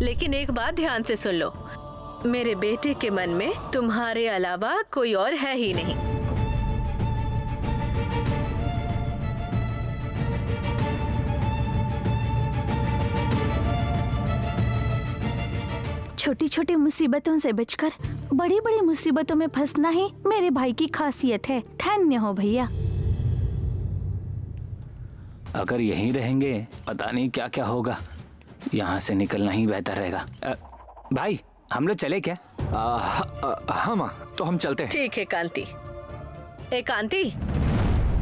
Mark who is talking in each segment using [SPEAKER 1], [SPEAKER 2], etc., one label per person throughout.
[SPEAKER 1] लेकिन एक बात ध्यान से सुन लो, मेरे बेटे के मन में तुम्हारे अलावा कोई और है ही नहीं।
[SPEAKER 2] छोटी छोटी मुसीबतों से बचकर बड़ी बड़ी मुसीबतों में फंसना ही मेरे भाई की खासियत है। धन्य हो भैया।
[SPEAKER 3] अगर यहीं रहेंगे पता नहीं क्या क्या होगा। यहाँ से निकलना ही बेहतर रहेगा। भाई हम लोग चले क्या?
[SPEAKER 4] हाँ माँ, तो हम चलते हैं।
[SPEAKER 1] ठीक है कांति। कांति,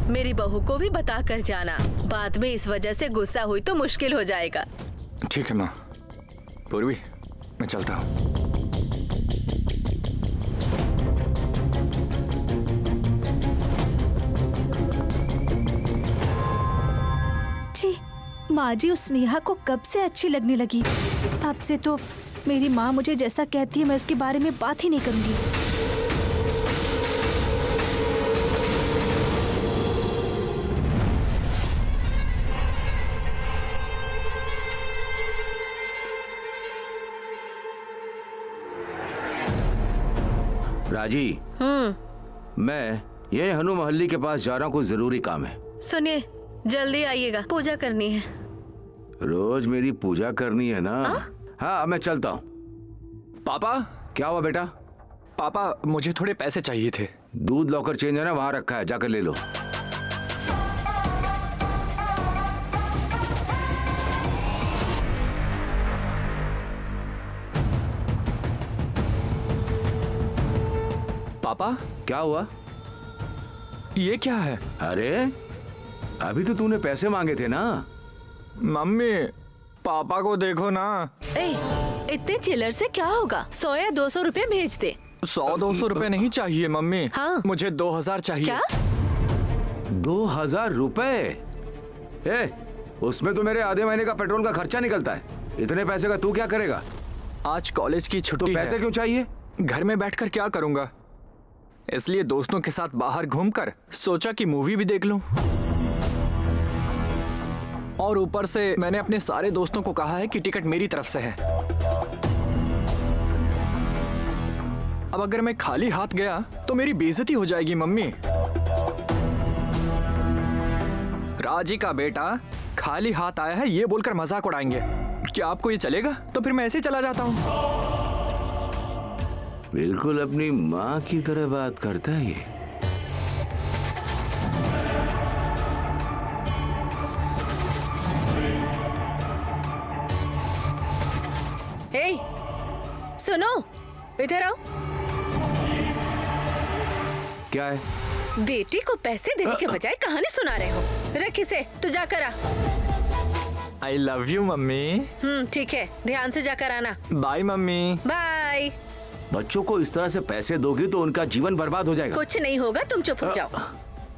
[SPEAKER 1] मेरी बहू को भी बता कर जाना, बाद में इस वजह से गुस्सा हुई तो मुश्किल हो जाएगा।
[SPEAKER 4] ठीक है माँ। पूर्वी, मैं चलता हूँ।
[SPEAKER 5] जी, माँ जी उस स्नेहा को कब से अच्छी लगने लगी। अब से तो मेरी माँ मुझे जैसा कहती है मैं उसके बारे में बात ही नहीं करूंगी।
[SPEAKER 6] राजी, मैं ये हनु मोहल्ली के पास जा रहा हूँ, कुछ जरूरी काम है।
[SPEAKER 1] सुनिए, जल्दी आइएगा, पूजा करनी है।
[SPEAKER 6] रोज मेरी पूजा करनी है ना? हाँ, मैं चलता हूँ।
[SPEAKER 4] पापा।
[SPEAKER 6] क्या हुआ बेटा?
[SPEAKER 4] पापा, मुझे थोड़े पैसे चाहिए थे।
[SPEAKER 6] दूध लॉकर चेंज है ना, वहां रखा है, जाकर ले लो।
[SPEAKER 4] पापा।
[SPEAKER 6] क्या हुआ?
[SPEAKER 4] ये क्या है?
[SPEAKER 6] अरे अभी तो तूने पैसे मांगे थे ना।
[SPEAKER 4] मम्मी, पापा को देखो ना।
[SPEAKER 1] इतने चिल्लर से क्या होगा? 100 या 200 रुपए भेज दे।
[SPEAKER 4] 100-200 रुपए नहीं चाहिए मम्मी।
[SPEAKER 1] हाँ?
[SPEAKER 4] मुझे 2000 चाहिए।
[SPEAKER 1] क्या?
[SPEAKER 6] 2000 रुपए? उसमें तो मेरे आधे महीने का पेट्रोल का खर्चा निकलता है। इतने पैसे का तू क्या करेगा?
[SPEAKER 4] आज कॉलेज की छुट्टी
[SPEAKER 6] तो पैसे
[SPEAKER 4] है।
[SPEAKER 6] क्यों चाहिए?
[SPEAKER 4] घर में बैठकर क्या करूंगा, इसलिए दोस्तों के साथ बाहर घूमकर सोचा कि मूवी भी देख लूं। और ऊपर से मैंने अपने सारे दोस्तों को कहा है कि टिकट मेरी तरफ से है। अब अगर मैं खाली हाथ गया तो मेरी बेइज्जती हो जाएगी मम्मी। राजी का बेटा खाली हाथ आया है ये बोलकर मजाक उड़ाएंगे। क्या आपको ये चलेगा? तो फिर मैं ऐसे ही चला जाता हूँ।
[SPEAKER 6] बिल्कुल अपनी माँ की तरह बात करता है ये।
[SPEAKER 1] सुनो, इधर आओ।
[SPEAKER 6] क्या है?
[SPEAKER 1] बेटी को पैसे देने के बजाय कहानी सुना रहे हो। रख इसे, तू जाकर आ।
[SPEAKER 4] I love you mummy.
[SPEAKER 1] ठीक है, ध्यान से जाकर आना।
[SPEAKER 4] Bye mummy.
[SPEAKER 1] बाय।
[SPEAKER 6] बच्चों को इस तरह से पैसे दोगी तो उनका जीवन बर्बाद हो जाएगा।
[SPEAKER 1] कुछ नहीं होगा, तुम चुप हो जाओ।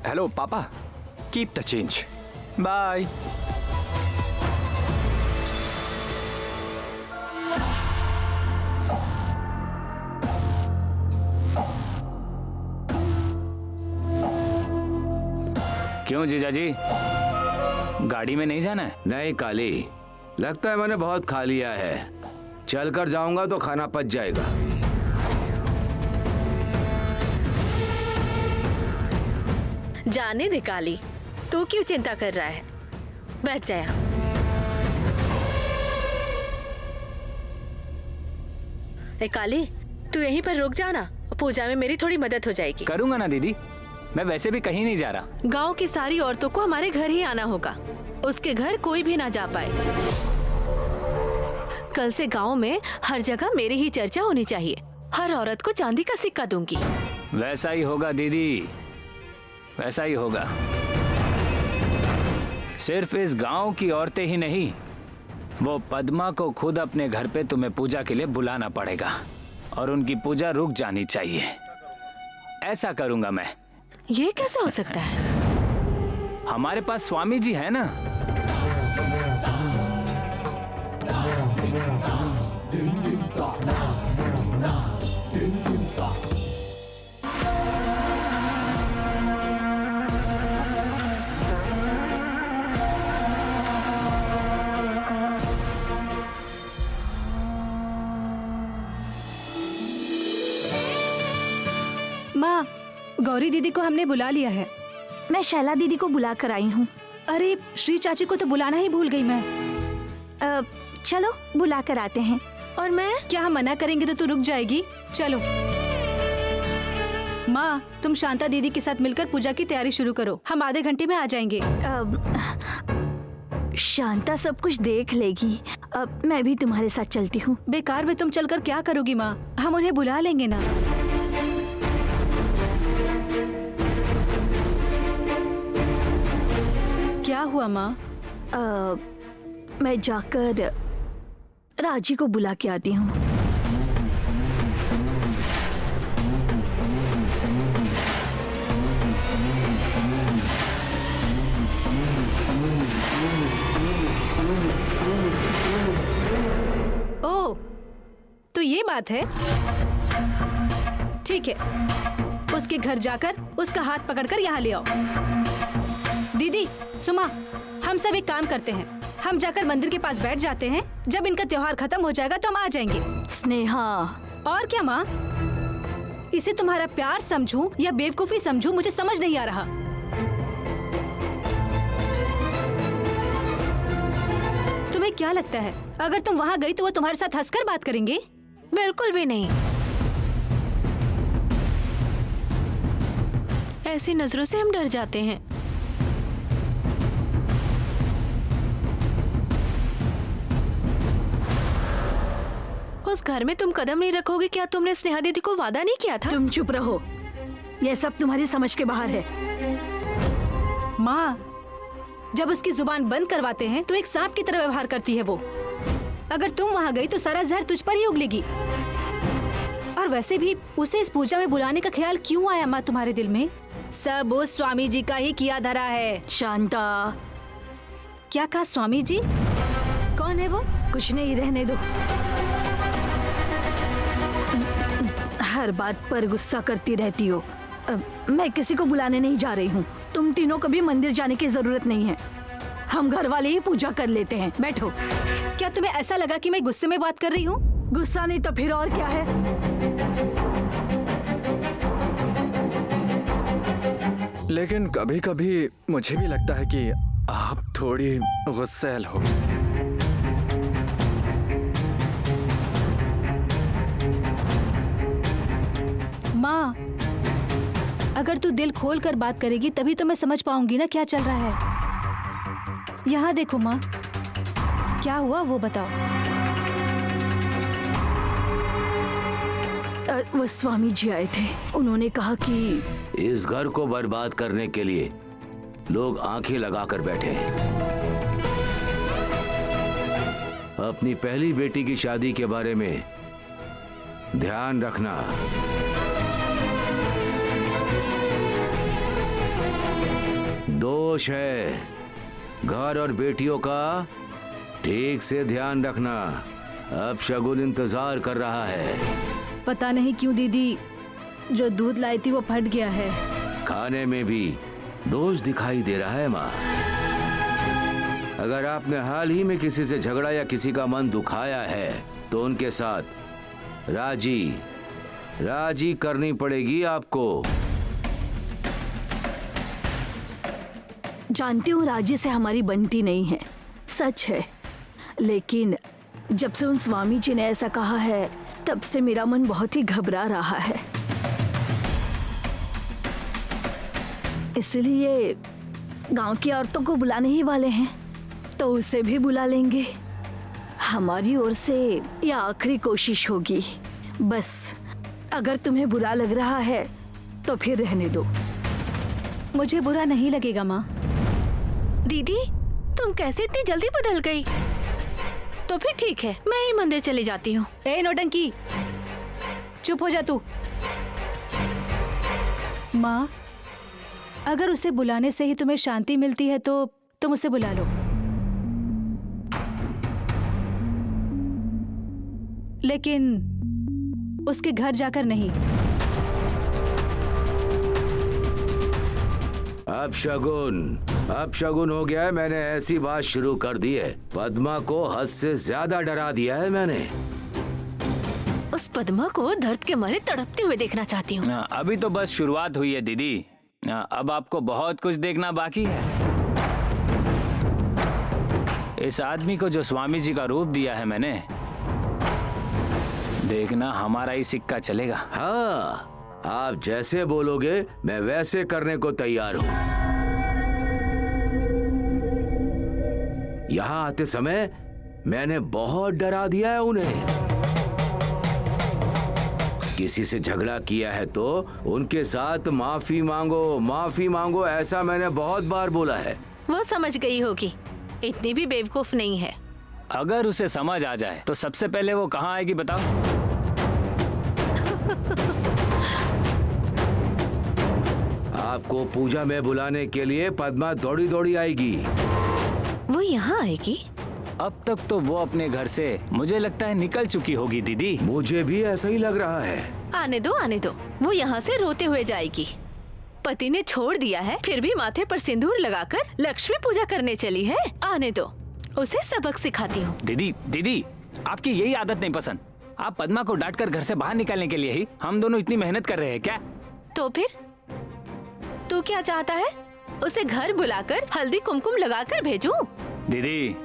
[SPEAKER 4] हेलो पापा, कीप द चेंज। बाय।
[SPEAKER 3] क्यों जीजाजी, गाड़ी में नहीं जाना है?
[SPEAKER 6] नहीं काली, लगता है मैंने बहुत खा लिया है। चलकर जाऊंगा तो खाना पच जाएगा।
[SPEAKER 1] जाने दे काली, तू क्यों चिंता कर रहा है? बैठ जा यहाँ। काली, तू यहीं पर रुक जाना, पूजा में मेरी थोड़ी मदद हो जाएगी।
[SPEAKER 3] करूंगा ना दीदी, मैं वैसे भी कहीं नहीं जा रहा।
[SPEAKER 1] गांव की सारी औरतों को हमारे घर ही आना होगा, उसके घर कोई भी ना जा पाए। कल से गांव में हर जगह मेरी ही चर्चा होनी चाहिए। हर औरत को चांदी का सिक्का दूंगी।
[SPEAKER 3] वैसा ही होगा दीदी, वैसा ही होगा। सिर्फ इस गांव की औरतें ही नहीं, वो पद्मा को खुद अपने घर पे तुम्हें पूजा के लिए बुलाना पड़ेगा और उनकी पूजा रुक जानी चाहिए। ऐसा करूंगा मैं।
[SPEAKER 1] ये कैसे हो सकता है?
[SPEAKER 3] हमारे पास स्वामी जी है ना।
[SPEAKER 5] गौरी दीदी को हमने बुला लिया है।
[SPEAKER 2] मैं शैला दीदी को बुला कर आई हूँ।
[SPEAKER 5] अरे श्री चाची को तो बुलाना ही भूल गई मैं।
[SPEAKER 2] चलो बुला कर आते हैं।
[SPEAKER 1] और मैं
[SPEAKER 5] क्या हम मना करेंगे तो तू रुक जाएगी? चलो माँ, तुम शांता दीदी के साथ मिलकर पूजा की तैयारी शुरू करो, हम आधे घंटे में आ जाएंगे।
[SPEAKER 2] शांता सब कुछ देख लेगी। मैं भी तुम्हारे साथ चलती हूँ।
[SPEAKER 5] बेकार में तुम चलकर क्या करोगी माँ? हम उन्हें बुला लेंगे ना। क्या हुआ माँ?
[SPEAKER 2] मैं जाकर राजी को बुला के आती हूँ।
[SPEAKER 5] ओह, तो ये बात है। ठीक है, उसके घर जाकर उसका हाथ पकड़कर यहाँ ले आओ। दीदी, सुमा, हम सब एक काम करते हैं, हम जाकर मंदिर के पास बैठ जाते हैं। जब इनका त्योहार खत्म हो जाएगा तो हम आ जाएंगे।
[SPEAKER 2] स्नेहा,
[SPEAKER 5] और क्या माँ? इसे तुम्हारा प्यार समझूं या बेवकूफी समझूं, मुझे समझ नहीं आ रहा। तुम्हें क्या लगता है अगर तुम वहाँ गई तो वो तुम्हारे साथ हंसकर बात करेंगे?
[SPEAKER 1] बिल्कुल भी नहीं। ऐसी नजरों से हम डर जाते हैं। उस घर में तुम कदम नहीं रखोगे? क्या तुमने स्नेहा दीदी को वादा नहीं किया था?
[SPEAKER 2] तुम चुप रहो, यह सब तुम्हारी समझ के बाहर है।
[SPEAKER 5] माँ, जब उसकी जुबान बंद करवाते हैं तो एक सांप की तरह व्यवहार करती है वो। अगर तुम वहाँ गई तो सारा जहर तुझ पर ही उगलेगी। और वैसे भी उसे इस पूजा में बुलाने का ख्याल क्यों आया माँ तुम्हारे दिल में? सब उस स्वामी जी का ही किया धरा है।
[SPEAKER 2] शांता,
[SPEAKER 5] क्या कहा स्वामी जी? कौन है वो?
[SPEAKER 2] कुछ नहीं, रहने दो। हर बात पर गुस्सा करती रहती हो। मैं किसी को बुलाने नहीं जा रही हूँ। तुम तीनों को भी मंदिर जाने की जरूरत नहीं है। हम घर वाले ही पूजा कर लेते हैं। बैठो।
[SPEAKER 5] क्या तुम्हें ऐसा लगा कि मैं गुस्से में बात कर रही हूँ?
[SPEAKER 2] गुस्सा नहीं तो फिर और क्या है?
[SPEAKER 4] लेकिन कभी कभी मुझे भी लगता है कि आप थोड़ी गुस्सैल हो।
[SPEAKER 5] माँ, अगर तू दिल खोल कर बात करेगी तभी तो मैं समझ पाऊंगी ना क्या चल रहा है। यहाँ देखो माँ, क्या हुआ वो बताओ।
[SPEAKER 2] वो स्वामी जी आए थे। उन्होंने कहा कि
[SPEAKER 6] इस घर को बर्बाद करने के लिए लोग आंखें लगाकर बैठे हैं। अपनी पहली बेटी की शादी के बारे में ध्यान रखना। दोष है घर और बेटियों का, ठीक से ध्यान रखना। अब शगुन इंतजार कर रहा है।
[SPEAKER 5] पता नहीं क्यों दीदी, जो दूध लाई थी वो फट गया है।
[SPEAKER 6] खाने में भी दोष दिखाई दे रहा है माँ। अगर आपने हाल ही में किसी से झगड़ा या किसी का मन दुखाया है तो उनके साथ राजी करनी पड़ेगी आपको।
[SPEAKER 2] जानती हूँ राजी से हमारी बनती नहीं है, सच है। लेकिन जब से उन स्वामी जी ने ऐसा कहा है तब से मेरा मन बहुत ही घबरा रहा है। इसलिए गांव की औरतों को बुलाने ही वाले हैं, तो उसे भी बुला लेंगे। हमारी ओर से यह आखिरी कोशिश होगी। बस अगर तुम्हें बुरा लग रहा है तो फिर रहने दो।
[SPEAKER 5] मुझे बुरा नहीं लगेगा माँ।
[SPEAKER 1] दीदी, तुम कैसे इतनी जल्दी बदल गई? तो फिर ठीक है, मैं ही मंदिर चली जाती हूँ।
[SPEAKER 5] ए नौटंकी, चुप हो जा तू। माँ, अगर उसे बुलाने से ही तुम्हें शांति मिलती है तो तुम उसे बुला लो। लेकिन उसके घर जाकर नहीं।
[SPEAKER 6] अब शगुन हो गया है। मैंने ऐसी बात शुरू कर दी है, पद्मा को हद से ज्यादा डरा दिया है मैंने।
[SPEAKER 1] उस पद्मा को दर्द के मारे तड़पते हुए देखना चाहती हूँ।
[SPEAKER 3] अभी तो बस शुरुआत हुई है दीदी, अब आपको बहुत कुछ देखना बाकी है। इस आदमी को जो स्वामी जी का रूप दिया है मैंने, देखना हमारा ही सिक्का चलेगा।
[SPEAKER 6] हाँ, आप जैसे बोलोगे मैं वैसे करने को तैयार हूँ। यहाँ आते समय मैंने बहुत डरा दिया है उन्हें। किसी से झगड़ा किया है तो उनके साथ माफी मांगो, ऐसा मैंने बहुत बार बोला है।
[SPEAKER 1] वो समझ गई होगी, इतनी भी बेवकूफ नहीं है।
[SPEAKER 3] अगर उसे समझ आ जाए तो सबसे पहले वो कहाँ आएगी बताओ?
[SPEAKER 6] आपको पूजा में बुलाने के लिए पद्मा दौड़ी दौड़ी आएगी।
[SPEAKER 1] वो यहाँ आएगी?
[SPEAKER 3] अब तक तो वो अपने घर से मुझे लगता है निकल चुकी होगी दीदी।
[SPEAKER 6] मुझे भी ऐसा ही लग रहा है।
[SPEAKER 1] आने दो, वो यहाँ से रोते हुए जाएगी। पति ने छोड़ दिया है, फिर भी माथे पर सिंदूर लगाकर लक्ष्मी पूजा करने चली है। आने दो, उसे सबक सिखाती हूँ।
[SPEAKER 3] दीदी, आपकी यही आदत नहीं पसंद। आप पद्मा को डांटकर घर से बाहर निकालने के लिए ही हम दोनों इतनी मेहनत कर रहे हैं क्या?
[SPEAKER 1] तो फिर तू क्या चाहता है? उसे घर बुलाकर हल्दी कुमकुम लगाकर भेजूं?
[SPEAKER 3] दीदी,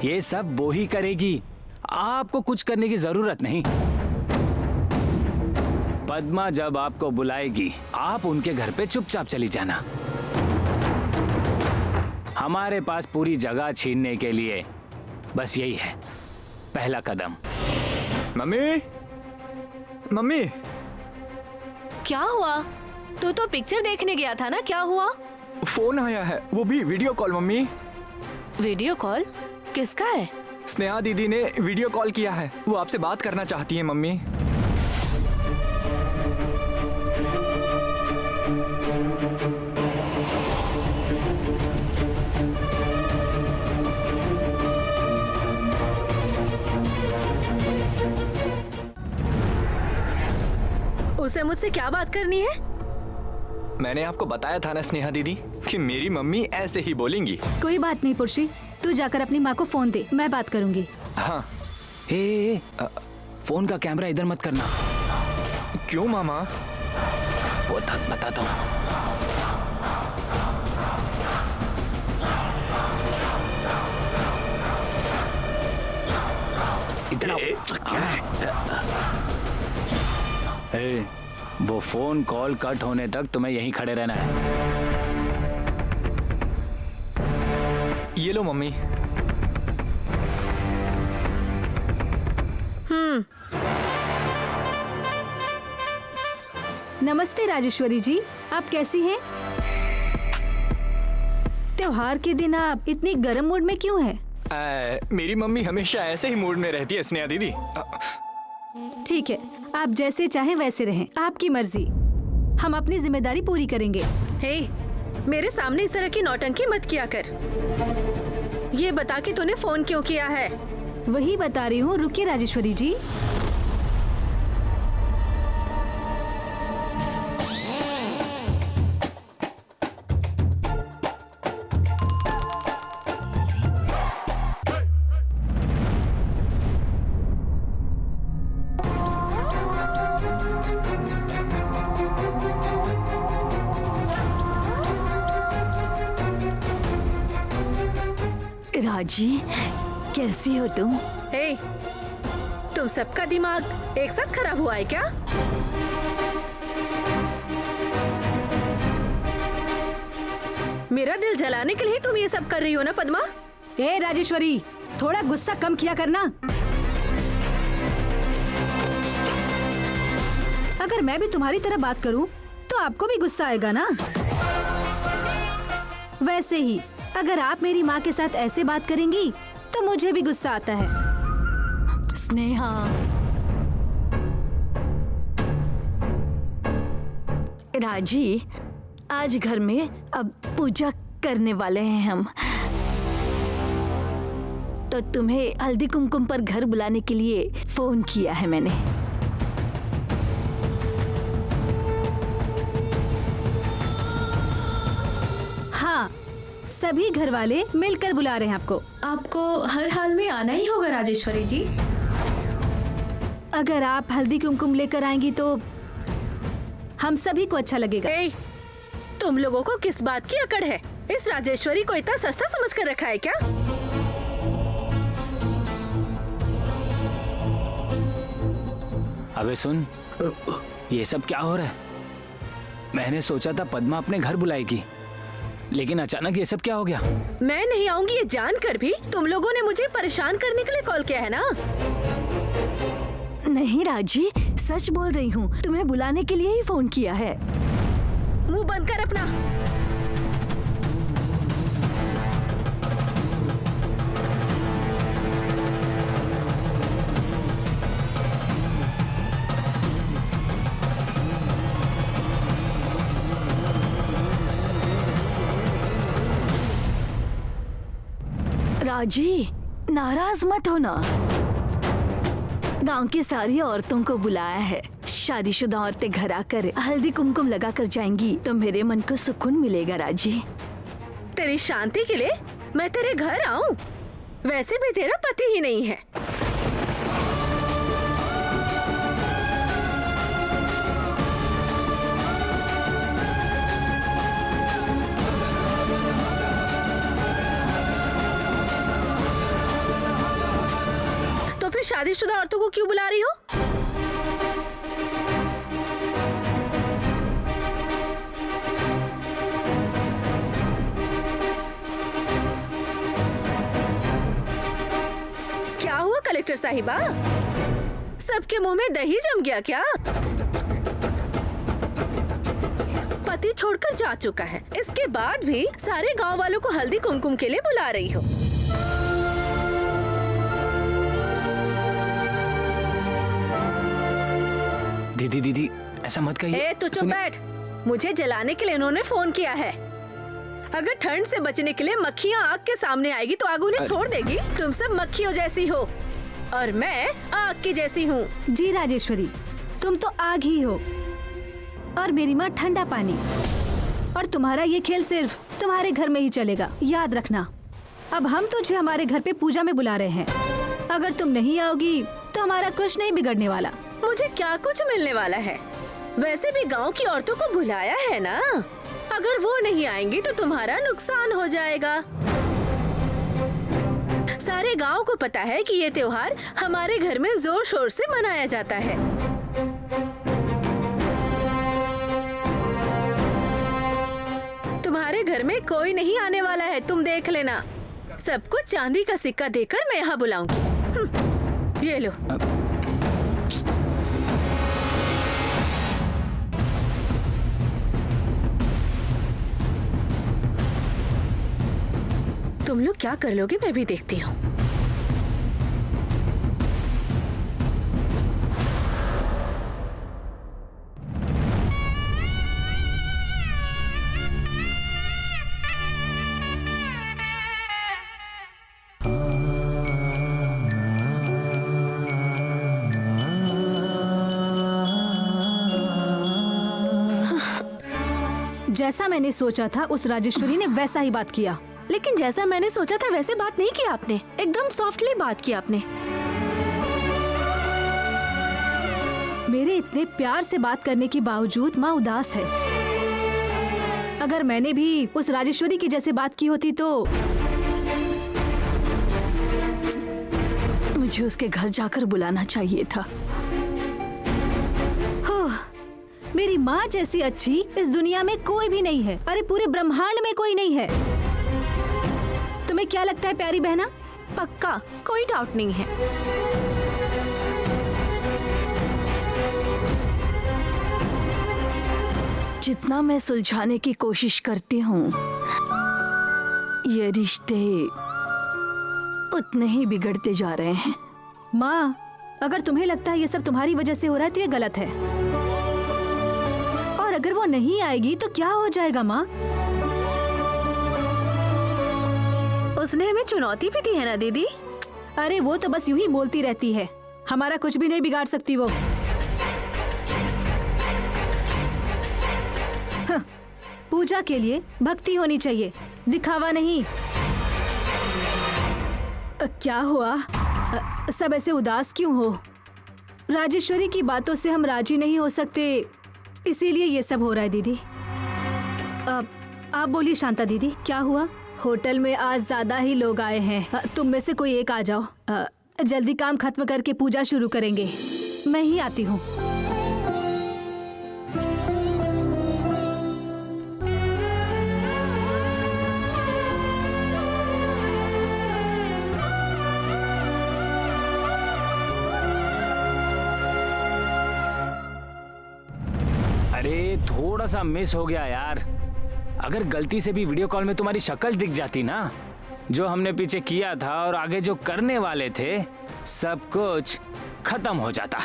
[SPEAKER 3] ये सब वो ही करेगी, आपको कुछ करने की जरूरत नहीं। पद्मा जब आपको बुलाएगी, आप उनके घर पे चुपचाप चली जाना। हमारे पास पूरी जगह छीनने के लिए बस यही है पहला कदम।
[SPEAKER 4] मम्मी,
[SPEAKER 1] क्या हुआ? तू तो पिक्चर देखने गया था ना, क्या हुआ?
[SPEAKER 4] फोन आया है, वो भी video call. Mummy,
[SPEAKER 1] video call किसका है?
[SPEAKER 4] स्नेहा दीदी ने वीडियो कॉल किया है, वो आपसे बात करना चाहती है मम्मी।
[SPEAKER 1] उसे मुझसे क्या बात करनी है?
[SPEAKER 4] मैंने आपको बताया था ना स्नेहा दीदी कि मेरी मम्मी ऐसे ही बोलेंगी।
[SPEAKER 5] कोई बात नहीं पुरुषी, तू जाकर अपनी माँ को फोन दे, मैं बात करूंगी।
[SPEAKER 4] हाँ।
[SPEAKER 3] फोन का कैमरा इधर मत करना।
[SPEAKER 4] क्यों मामा?
[SPEAKER 3] बताता हूँ। इधर आओ। वो फोन कॉल कट होने तक तुम्हें यहीं खड़े रहना है।
[SPEAKER 4] ये लो मम्मी।
[SPEAKER 5] नमस्ते राजेश्वरी जी, आप कैसी हैं? त्योहार के दिन आप इतनी गर्म मूड में क्यों हैं?
[SPEAKER 4] मेरी मम्मी हमेशा ऐसे ही मूड में रहती है स्नेहा दीदी।
[SPEAKER 5] ठीक है, आप जैसे चाहें वैसे रहें, आपकी मर्जी। हम अपनी जिम्मेदारी पूरी करेंगे।
[SPEAKER 1] हे, मेरे सामने इस तरह की नौटंकी मत किया कर। ये बता कि तूने फोन क्यों किया है?
[SPEAKER 5] वही बता रही हूँ, रुकिए राजेश्वरी जी।
[SPEAKER 2] राजी, कैसी हो तुम?
[SPEAKER 1] हे, तुम सबका दिमाग एक साथ खराब हुआ है क्या? मेरा दिल जलाने के लिए तुम ये सब कर रही हो ना पद्मा?
[SPEAKER 5] ए राजेश्वरी, थोड़ा गुस्सा कम किया करना। अगर मैं भी तुम्हारी तरह बात करूं, तो आपको भी गुस्सा आएगा ना? वैसे ही अगर आप मेरी माँ के साथ ऐसे बात करेंगी तो मुझे भी गुस्सा आता है।
[SPEAKER 2] स्नेहा, राजी, आज घर में अब पूजा करने वाले हैं हम, तो तुम्हें हल्दी कुमकुम पर घर बुलाने के लिए फोन किया है मैंने।
[SPEAKER 5] हाँ, सभी घर वाले मिलकर बुला रहे हैं आपको।
[SPEAKER 1] आपको हर हाल में आना ही होगा राजेश्वरी जी।
[SPEAKER 5] अगर आप हल्दी कुमकुम लेकर आएंगी तो हम सभी को अच्छा लगेगा।
[SPEAKER 1] ए, तुम लोगों को किस बात की अकड़ है? इस राजेश्वरी को इतना सस्ता समझ कर रखा है क्या?
[SPEAKER 3] अबे सुन, ये सब क्या हो रहा है? मैंने सोचा था पद्मा अपने घर बुलाएगी, लेकिन अचानक ये सब क्या हो गया?
[SPEAKER 1] मैं नहीं आऊंगी ये जानकर भी तुम लोगों ने मुझे परेशान करने के लिए कॉल किया है ना?
[SPEAKER 2] नहीं राजी, सच बोल रही हूँ, तुम्हें बुलाने के लिए ही फोन किया है।
[SPEAKER 1] मुंह बंद कर अपना।
[SPEAKER 2] राजी, नाराज मत होना। गांव की सारी औरतों को बुलाया है। शादीशुदा औरतें घर आकर हल्दी कुमकुम लगा कर जाएंगी तो मेरे मन को सुकून मिलेगा राजी।
[SPEAKER 1] तेरी शांति के लिए मैं तेरे घर आऊं? वैसे भी तेरा पति ही नहीं है। तो फिर शादीशुदा औरतों को क्यों बुला रही हो? क्या हुआ कलेक्टर साहिबा? सबके मुंह में दही जम गया क्या? पति छोड़कर जा चुका है, इसके बाद भी सारे गांव वालों को हल्दी कुमकुम के लिए बुला रही हो।
[SPEAKER 3] दीदी दीदी ऐसा मत कहिए।
[SPEAKER 1] तू चुप बैठ। मुझे जलाने के लिए इन्होंने फोन किया है। अगर ठंड से बचने के लिए मक्खियाँ आग के सामने आएगी तो आग उन्हें छोड़ देगी। तुम सब मक्खियों जैसी हो और मैं आग की जैसी हूँ।
[SPEAKER 5] जी राजेश्वरी, तुम तो आग ही हो और मेरी माँ ठंडा पानी। और तुम्हारा ये खेल सिर्फ तुम्हारे घर में ही चलेगा, याद रखना। अब हम तुझे हमारे घर पे पूजा में बुला रहे हैं। अगर तुम नहीं आओगी तो हमारा कुछ नहीं बिगड़ने वाला।
[SPEAKER 1] मुझे क्या कुछ मिलने वाला है? वैसे भी गांव की औरतों को बुलाया है ना। अगर वो नहीं आएंगी तो तुम्हारा नुकसान हो जाएगा। सारे गांव को पता है कि ये त्योहार हमारे घर में जोर शोर से मनाया जाता है। तुम्हारे घर में कोई नहीं आने वाला है, तुम देख लेना। सबको चांदी का सिक्का देकर मैं यहाँ बुलाऊंगी। ये लो। तुम लोग क्या कर लोगे मैं भी देखती हूँ।
[SPEAKER 5] जैसा मैंने सोचा था उस राजेश्वरी ने वैसा ही बात किया।
[SPEAKER 1] लेकिन जैसा मैंने सोचा था वैसे बात नहीं की आपने। एकदम सॉफ्टली बात की आपने।
[SPEAKER 5] मेरे इतने प्यार से बात करने के बावजूद माँ उदास है। अगर मैंने भी उस राजेश्वरी की जैसे बात की होती तो
[SPEAKER 2] मुझे उसके घर जाकर बुलाना चाहिए था।
[SPEAKER 5] मेरी माँ जैसी अच्छी इस दुनिया में कोई भी नहीं है। अरे पूरे ब्रह्मांड में कोई नहीं है। तुम्हें क्या लगता है प्यारी बहना?
[SPEAKER 1] पक्का कोई डाउट नहीं है।
[SPEAKER 2] जितना मैं सुलझाने की कोशिश करती हूँ ये रिश्ते उतने ही बिगड़ते जा रहे हैं।
[SPEAKER 5] माँ, अगर तुम्हें लगता है ये सब तुम्हारी वजह से हो रहा है तो ये गलत है। और अगर वो नहीं आएगी तो क्या हो जाएगा माँ?
[SPEAKER 1] उसने हमें चुनौती भी दी है ना दीदी।
[SPEAKER 5] अरे वो तो बस यूं ही बोलती रहती है। हमारा कुछ भी नहीं बिगाड़ सकती वो। पूजा के लिए भक्ति होनी चाहिए, दिखावा नहीं। क्या हुआ? सब ऐसे उदास क्यों हो? राजेश्वरी की बातों से हम राजी नहीं हो सकते, इसीलिए ये सब हो रहा है दीदी। आप बोलिए शांता दीदी, क्या हुआ? होटल में आज ज्यादा ही लोग आए हैं, तुम में से कोई एक आ जाओ। जल्दी काम खत्म करके पूजा शुरू करेंगे। मैं ही आती हूँ।
[SPEAKER 3] अरे थोड़ा सा मिस हो गया यार। अगर गलती से भी वीडियो कॉल में तुम्हारी शक्ल दिख जाती ना, जो हमने पीछे किया था और आगे जो करने वाले थे, सब कुछ खत्म हो जाता।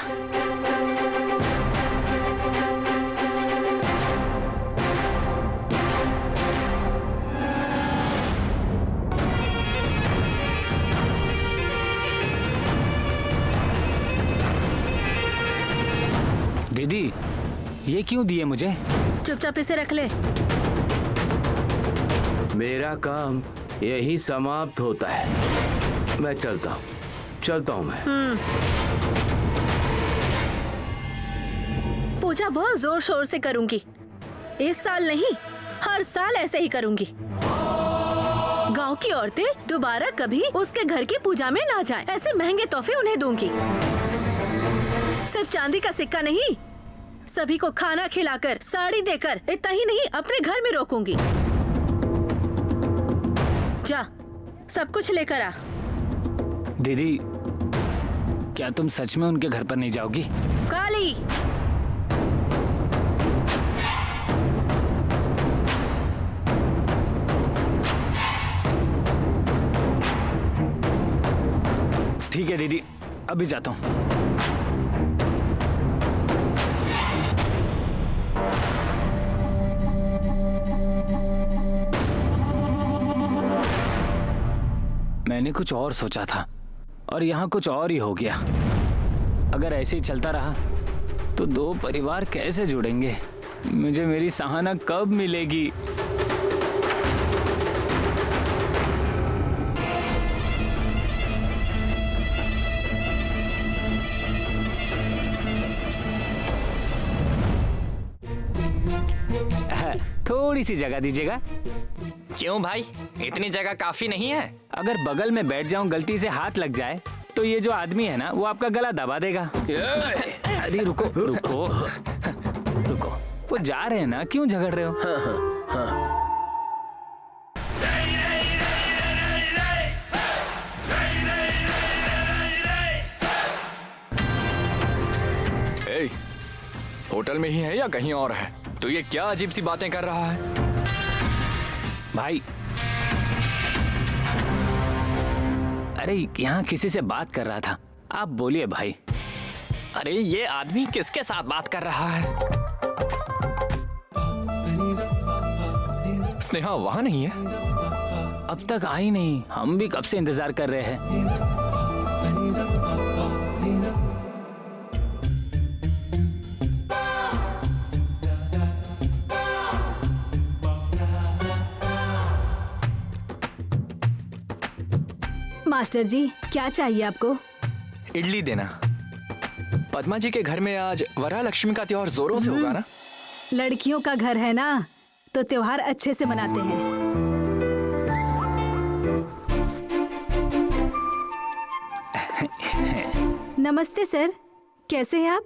[SPEAKER 3] दीदी, ये क्यों दिए मुझे?
[SPEAKER 1] चुपचाप इसे रख ले।
[SPEAKER 6] मेरा काम यही समाप्त होता है। मैं चलता हूँ मैं।
[SPEAKER 1] पूजा बहुत जोर शोर से करूंगी। इस साल नहीं, हर साल ऐसे ही करूंगी। गांव की औरतें दोबारा कभी उसके घर की पूजा में ना जाएं। ऐसे महंगे तोहफे उन्हें दूंगी। सिर्फ चांदी का सिक्का नहीं, सभी को खाना खिलाकर, साड़ी देकर, इतना ही नहीं, अपने घर में रोकूंगी। जा, सब कुछ लेकर आ।
[SPEAKER 3] दीदी, क्या तुम सच में उनके घर पर नहीं जाओगी?
[SPEAKER 1] काली,
[SPEAKER 3] ठीक है दीदी, अभी जाता हूँ। मैंने कुछ और सोचा था और यहाँ कुछ और ही हो गया। अगर ऐसे ही चलता रहा तो दो परिवार कैसे जुड़ेंगे? मुझे मेरी सहाना कब मिलेगी? थोड़ी सी जगह दीजिएगा।
[SPEAKER 4] क्यों भाई, इतनी जगह काफी नहीं है?
[SPEAKER 3] अगर बगल में बैठ जाऊं, गलती से हाथ लग जाए तो ये जो आदमी है ना, वो आपका गला दबा देगा। अरे रुको रुको रुको, वो जा रहे हैं ना, क्यों झगड़ रहे हो?
[SPEAKER 4] ए, होटल में ही है या कहीं और है? तो ये क्या अजीब सी बातें कर रहा है?
[SPEAKER 3] भाई, अरे यहाँ किसी से बात कर रहा था। आप बोलिए भाई।
[SPEAKER 4] अरे ये आदमी किसके साथ बात कर रहा है? स्नेहा वहां नहीं है?
[SPEAKER 3] अब तक आई नहीं, हम भी कब से इंतजार कर रहे हैं।
[SPEAKER 5] मास्टर जी, क्या चाहिए आपको?
[SPEAKER 4] इडली देना। पद्मा जी के घर में आज वरलक्ष्मी का त्योहार जोरों से होगा ना?
[SPEAKER 5] लड़कियों का घर है ना, तो त्योहार अच्छे से मनाते हैं। नमस्ते सर, कैसे हैं आप?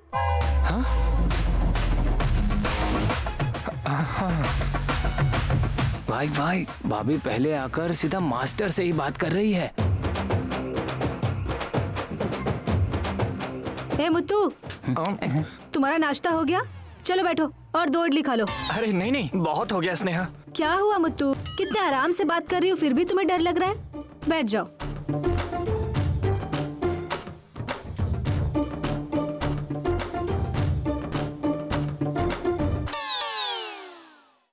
[SPEAKER 3] भाई भाई, भाभी पहले आकर सीधा मास्टर से ही बात कर रही है।
[SPEAKER 5] ए मुत्तू, तुम्हारा नाश्ता हो गया? चलो बैठो और 2 इडली खा लो।
[SPEAKER 4] अरे नहीं नहीं, बहुत हो गया स्नेहा।
[SPEAKER 5] क्या हुआ मुत्तू, कितने आराम से बात कर रही हो, फिर भी तुम्हें डर लग रहा है? बैठ जाओ।